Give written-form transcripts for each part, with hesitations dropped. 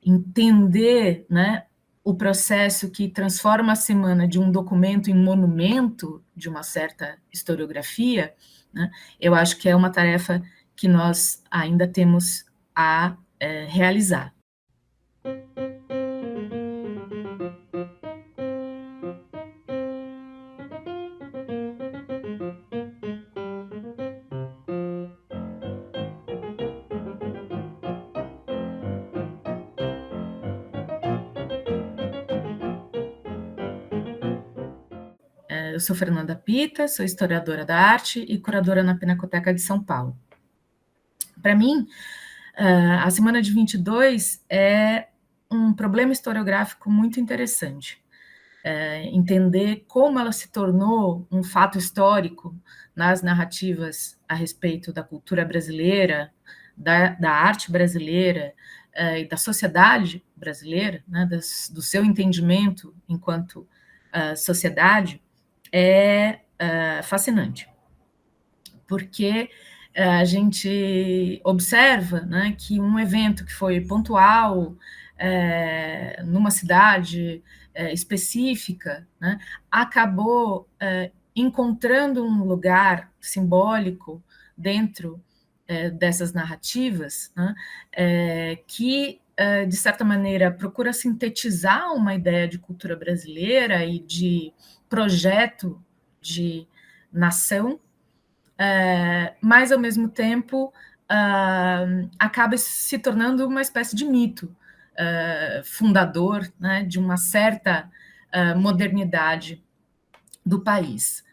entender, né, o processo que transforma a semana de um documento em monumento de uma certa historiografia, né, eu acho que é uma tarefa que nós ainda temos a realizar. Eu sou Fernanda Pita, sou historiadora da arte e curadora na Pinacoteca de São Paulo. Para mim, a Semana de 22 é um problema historiográfico muito interessante. Entender como ela se tornou um fato histórico nas narrativas a respeito da cultura brasileira, da arte brasileira e da sociedade brasileira, né, do seu entendimento enquanto sociedade, é fascinante, porque a gente observa, né, que um evento que foi pontual numa cidade específica, né, acabou encontrando um lugar simbólico dentro dessas narrativas, né, que, de certa maneira, procura sintetizar uma ideia de cultura brasileira e de projeto de nação, mas, ao mesmo tempo, acaba se tornando uma espécie de mito fundador, né, de uma certa modernidade do país.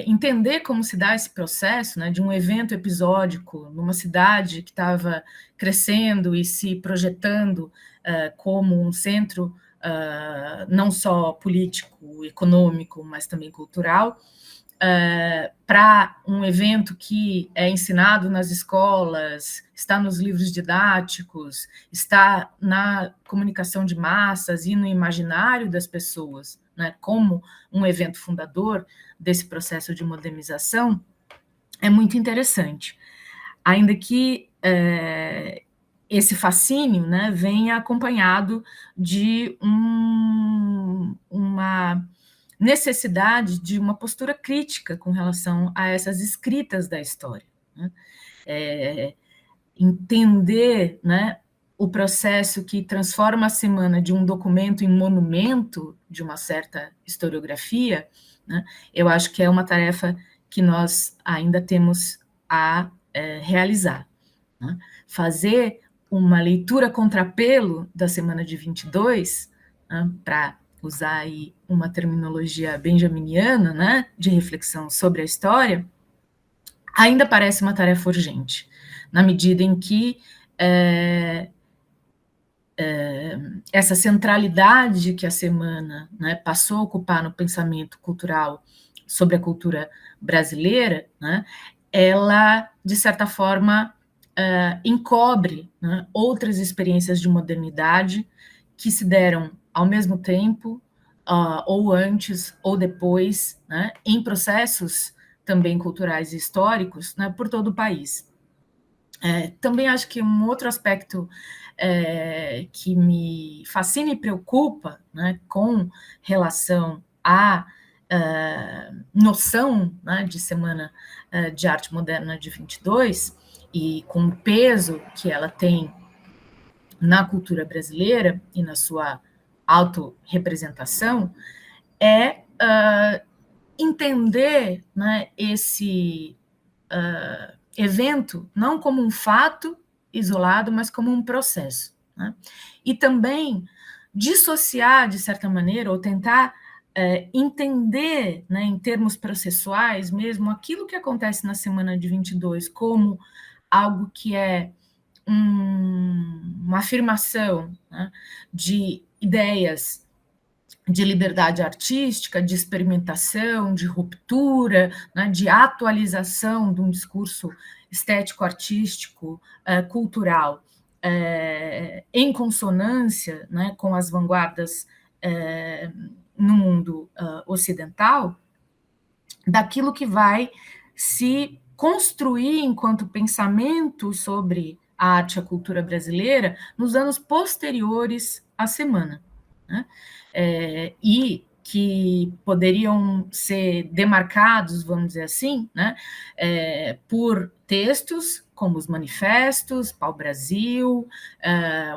Entender como se dá esse processo, né, de um evento episódico numa cidade que estava crescendo e se projetando como um centro não só político, econômico, mas também cultural, para um evento que é ensinado nas escolas, está nos livros didáticos, está na comunicação de massas e no imaginário das pessoas, né, como um evento fundador desse processo de modernização, é muito interessante. Ainda que esse fascínio, né, venha acompanhado de uma necessidade de uma postura crítica com relação a essas escritas da história, né? Entender, né, o processo que transforma a semana de um documento em monumento de uma certa historiografia, né, eu acho que é uma tarefa que nós ainda temos a realizar, né? Fazer uma leitura contrapelo da semana de 22, né, para usar aí uma terminologia benjaminiana, né, de reflexão sobre a história, ainda parece uma tarefa urgente, na medida em que essa centralidade que a semana, né, passou a ocupar no pensamento cultural sobre a cultura brasileira, né, ela, de certa forma, encobre, né, outras experiências de modernidade que se deram ao mesmo tempo, ou antes, ou depois, né, em processos também culturais e históricos, né, por todo o país. Também acho que um outro aspecto que me fascina e preocupa, né, com relação à noção, né, de Semana de Arte Moderna de 22, e com o peso que ela tem na cultura brasileira e na sua autorrepresentação, é entender, né, esse evento não como um fato isolado, mas como um processo, né? E também dissociar, de certa maneira, ou tentar entender, né, em termos processuais mesmo, aquilo que acontece na semana de 22 como algo que é uma afirmação, né, de ideias de liberdade artística, de experimentação, de ruptura, né, de atualização de um discurso estético-artístico, cultural, em consonância, né, com as vanguardas no mundo ocidental, daquilo que vai se construir enquanto pensamento sobre a arte e a cultura brasileira nos anos posteriores à semana, né? E que poderiam ser demarcados, vamos dizer assim, né, por textos como os manifestos, Pau-Brasil,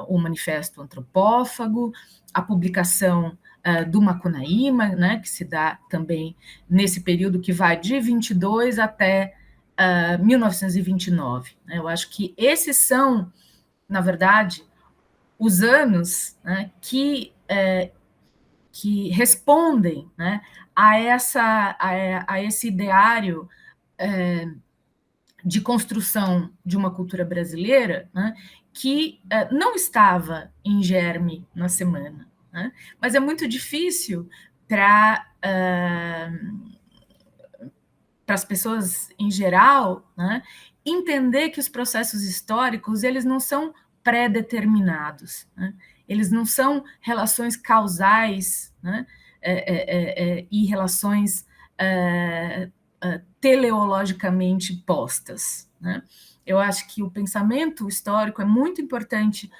o Manifesto Antropófago, a publicação do Macunaíma, né, que se dá também nesse período que vai de 22 até 1929. Né? Eu acho que esses são, na verdade, os anos, né, que respondem, né, a esse ideário de construção de uma cultura brasileira, né, que não estava em germe na semana. Né? Mas é muito difícil para as pessoas em geral, né, entender que os processos históricos eles não são pré-determinados, né? Eles não são relações causais, né, e relações teleologicamente postas. Né? Eu acho que o pensamento histórico é muito importante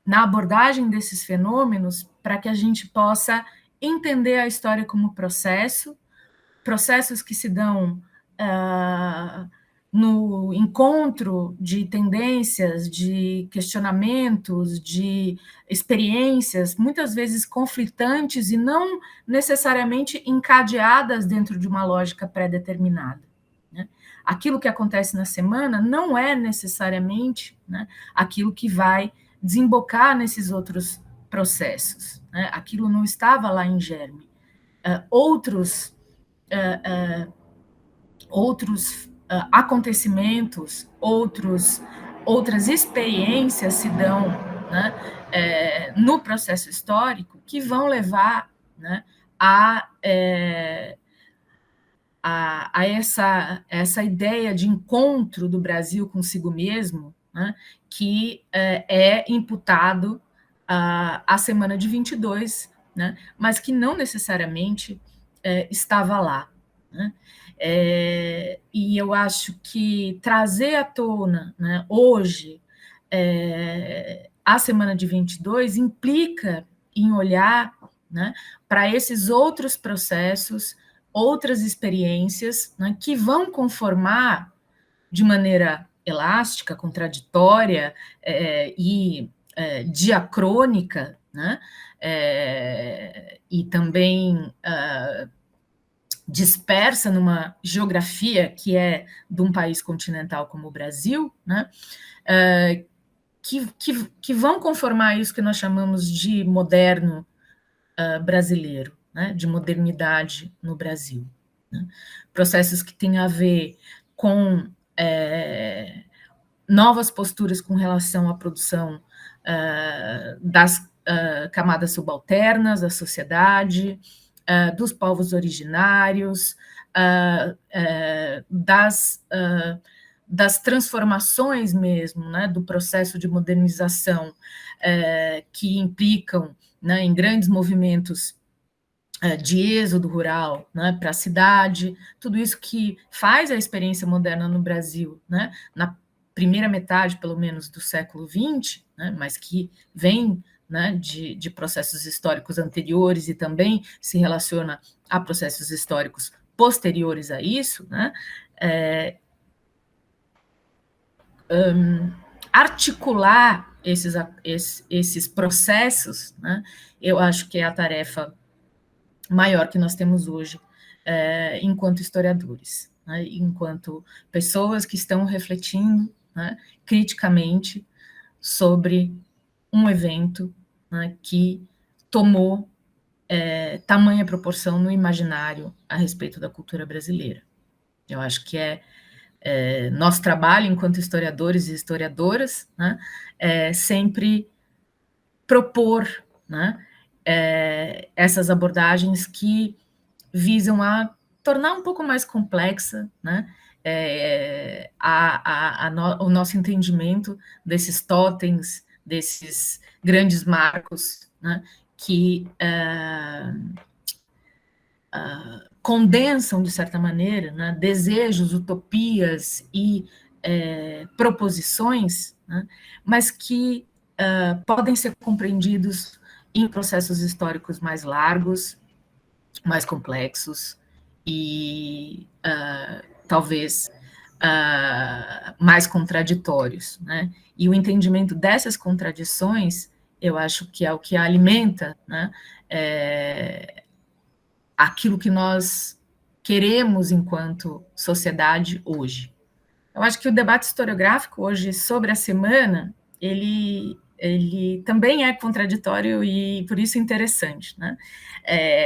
na abordagem desses fenômenos para que a gente possa entender a história como processos que se dão no encontro de tendências, de questionamentos, de experiências, muitas vezes conflitantes e não necessariamente encadeadas dentro de uma lógica pré-determinada. Né? Aquilo que acontece na semana não é necessariamente, né, aquilo que vai desembocar nesses outros processos. Né? Aquilo não estava lá em germe. Outros acontecimentos, outras experiências se dão, né, no processo histórico que vão levar, né, a essa ideia de encontro do Brasil consigo mesmo, né, que é imputado à semana de 22, né, mas que não necessariamente estava lá. Né? E eu acho que trazer à tona, né, hoje, a semana de 22 implica em olhar, né, para esses outros processos, outras experiências, né, que vão conformar de maneira elástica, contraditória e diacrônica, né, e também dispersa numa geografia que é de um país continental como o Brasil, né, que vão conformar isso que nós chamamos de moderno brasileiro, né, de modernidade no Brasil. Né? Processos que têm a ver com novas posturas com relação à produção das camadas subalternas da sociedade, dos povos originários, das transformações mesmo, né, do processo de modernização que implicam, né, em grandes movimentos de êxodo rural, né, para a cidade, tudo isso que faz a experiência moderna no Brasil, né, na primeira metade, pelo menos, do século XX, né, mas que vem, né, de processos históricos anteriores e também se relaciona a processos históricos posteriores a isso, né, articular esses processos, né, eu acho que é a tarefa maior que nós temos hoje enquanto historiadores, né, enquanto pessoas que estão refletindo, né, criticamente sobre um evento, né, que tomou tamanha proporção no imaginário a respeito da cultura brasileira. Eu acho que nosso trabalho enquanto historiadores e historiadoras, né, sempre propor, né, essas abordagens que visam a tornar um pouco mais complexa, né, o nosso entendimento desses totens, desses grandes marcos, né, que condensam, de certa maneira, né, desejos, utopias e proposições, né, mas que podem ser compreendidos em processos históricos mais largos, mais complexos e talvez mais contraditórios, né? E o entendimento dessas contradições, eu acho que é o que alimenta, né, aquilo que nós queremos enquanto sociedade hoje. Eu acho que o debate historiográfico hoje sobre a semana, ele também é contraditório e por isso interessante, né?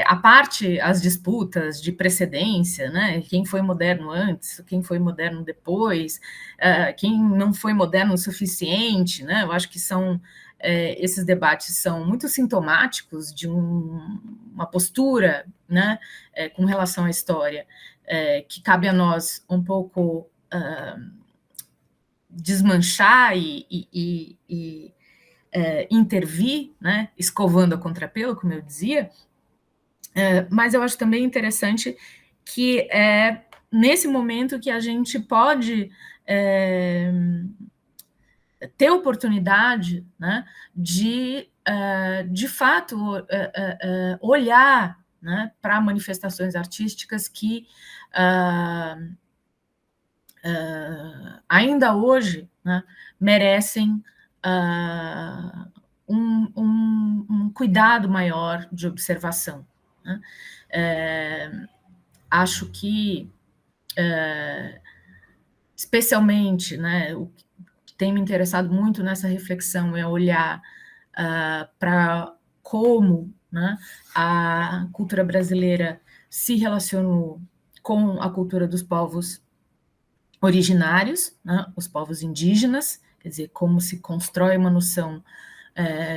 A parte, as disputas de precedência, né? Quem foi moderno antes, quem foi moderno depois, quem não foi moderno o suficiente, né? Eu acho que esses debates são muito sintomáticos de uma postura, né? Com relação à história, que cabe a nós um pouco desmanchar e intervir, né, escovando a contrapelo, como eu dizia, mas eu acho também interessante que é nesse momento que a gente pode ter oportunidade, né, de fato, olhar, né, para manifestações artísticas que ainda hoje, né, merecem um cuidado maior de observação, né? Acho que, especialmente, né, o que tem me interessado muito nessa reflexão é olhar para como, né, a cultura brasileira se relacionou com a cultura dos povos originários, né, os povos indígenas, quer dizer, como se constrói uma noção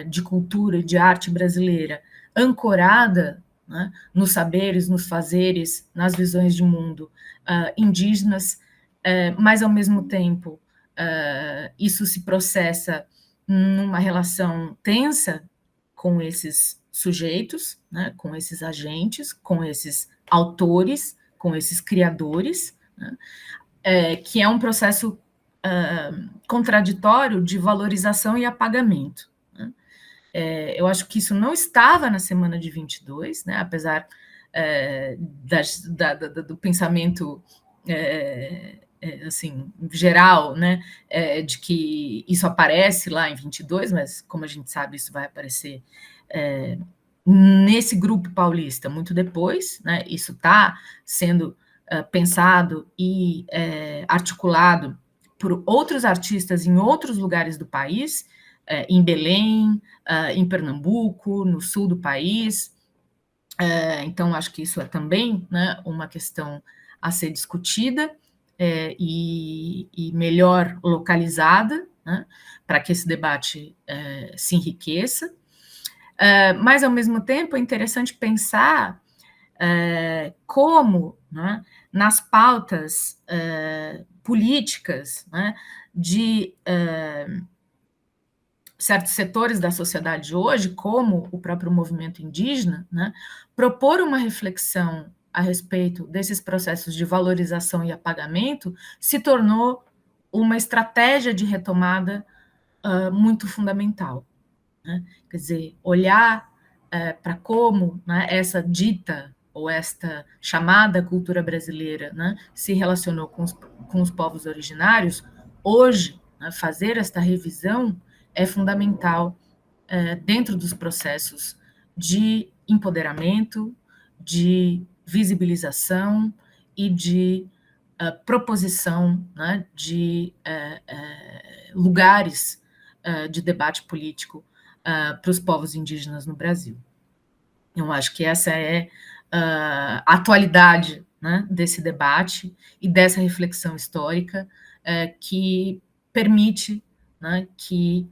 de cultura e de arte brasileira ancorada, né, nos saberes, nos fazeres, nas visões de mundo indígenas, mas, ao mesmo tempo, isso se processa numa relação tensa com esses sujeitos, né, com esses agentes, com esses autores, com esses criadores, né, que é um processo contraditório de valorização e apagamento. Né? Eu acho que isso não estava na semana de 22, né, apesar do pensamento assim, geral, né, de que isso aparece lá em 22, mas, como a gente sabe, isso vai aparecer nesse grupo paulista muito depois, né, isso está sendo pensado e articulado por outros artistas em outros lugares do país, em Belém, em Pernambuco, no sul do país. Então, acho que isso é também, né, uma questão a ser discutida e melhor localizada, né, para que esse debate se enriqueça. Mas, ao mesmo tempo, é interessante pensar como, né, nas pautas políticas, né, de certos setores da sociedade hoje, como o próprio movimento indígena, né, propor uma reflexão a respeito desses processos de valorização e apagamento se tornou uma estratégia de retomada muito fundamental. Né? Quer dizer, olhar para como, né, essa dita ou esta chamada cultura brasileira, né, se relacionou com os povos originários, hoje, né, fazer esta revisão é fundamental dentro dos processos de empoderamento, de visibilização e de proposição, né, de lugares de debate político para os povos indígenas no Brasil. Eu acho que essa é a atualidade, né, desse debate e dessa reflexão histórica que permite, né, que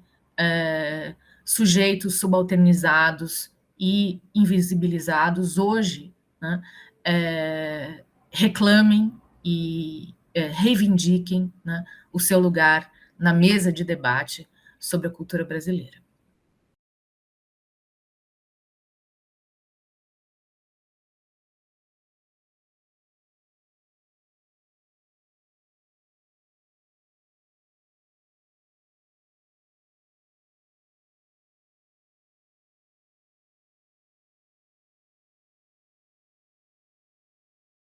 sujeitos subalternizados e invisibilizados hoje, né, reclamem e reivindiquem, né, o seu lugar na mesa de debate sobre a cultura brasileira.